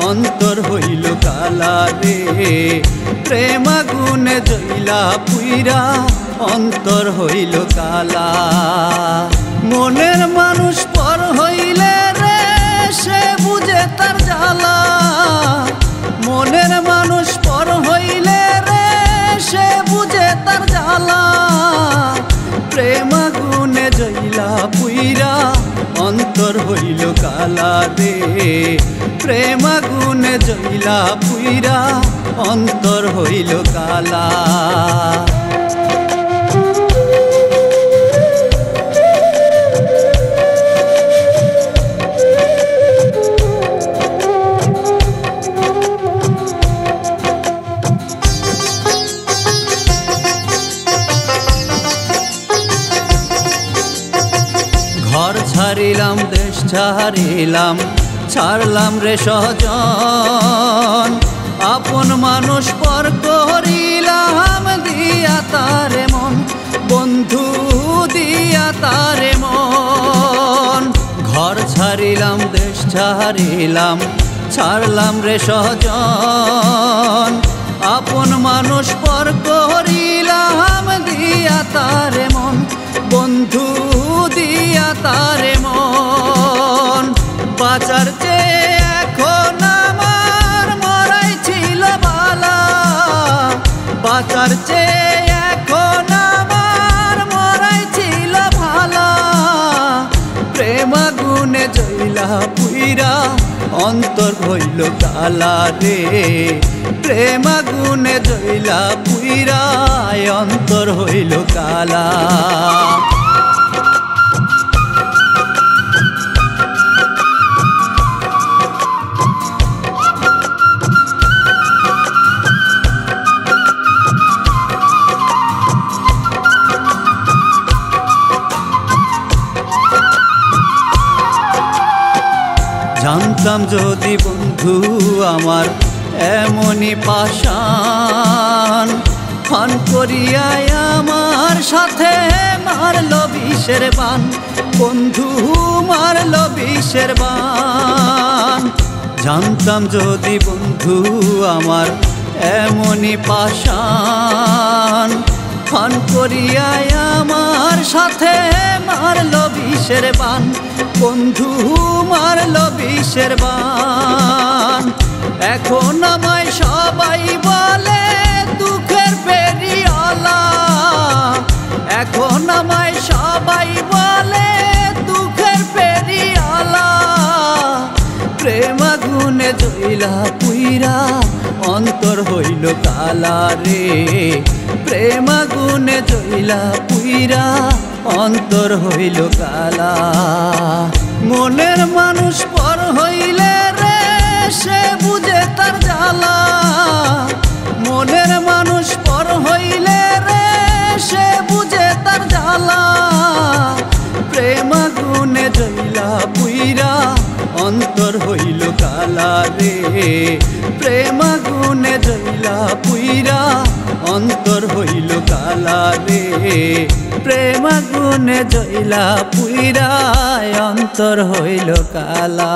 অন্তর হইল কালা রে। প্রেম আগুনে জ্বলা পুইরা অন্তর হইল কালা। মনের মানুষ পর হইলে রে সে বুঝে তার জ্বালা। মনের মানুষ পর হইলে রে সে বুঝে তার জ্বালা। প্রেম আগুনে জ্বলা পুইরা অন্তর হইল কালা রে। প্রেম আগুনে জ্বলা পুইরা অন্তর হইল কালা। ঘর ছাড়িলাম দেশ ছাড়িলাম ছাড়লাম রে সজন। আপন মানুষ পর করিলাম দিয়া তারে মন, বন্ধু দিয়া তারে মন। ঘর ছাড়িলাম দেশ ছাড়িলাম ছাড়লাম রে সজন। আপন মানুষ পর করিলাম দিয়া তারে মন, বন্ধু দিয়া তারে মন। বাঁচার চেয়ে এখন আমার মরাই ছিল বালা। বাঁচার চেয়ে এখন আমার মরাই ছিল ভালা। প্রেম আগুনে জ্বলা পুইরা অন্তর হইল কালা রে। প্রেম আগুনে জ্বলা পুইরা অন্তর হইল কালা। জানতাম যদি বন্ধু আমার এমনই পাষাণ, ফান করিয়ায় আমার সাথে মারল বিষের বান। বন্ধু মারল বিষের বান। জানতাম যদি বন্ধু আমার এমনই পাষাণ, ফান করিয়ায় আমার সাথে মারল বিষের বান। বন্ধু মারল বিষের বান। এখন আমায় সবাই বলে দুঃখের ফেরিওয়ালা। এখন আমায় সবাই বলে দুঃখের ফেরিওয়ালা। প্রেম আগুনে জ্বলা পুইরা অন্তর হইল কালা রে। প্রেম আগুনে জ্বলা পুইরা অন্তর হইল কালা। মনের মানুষ পর হইলে রে সে বুঝে তার জ্বালা। মনের মানুষ পর হইলে রে সে বুঝে তার জ্বালা। প্রেম আগুনে জ্বলা পুইরা অন্তর হইল কালা রে। প্রেম আগুনে জ্বলা পুইরা অন্তর হইল কালা রে। প্রেম আগুনে জ্বলা পুইরা অন্তর হইল কালা।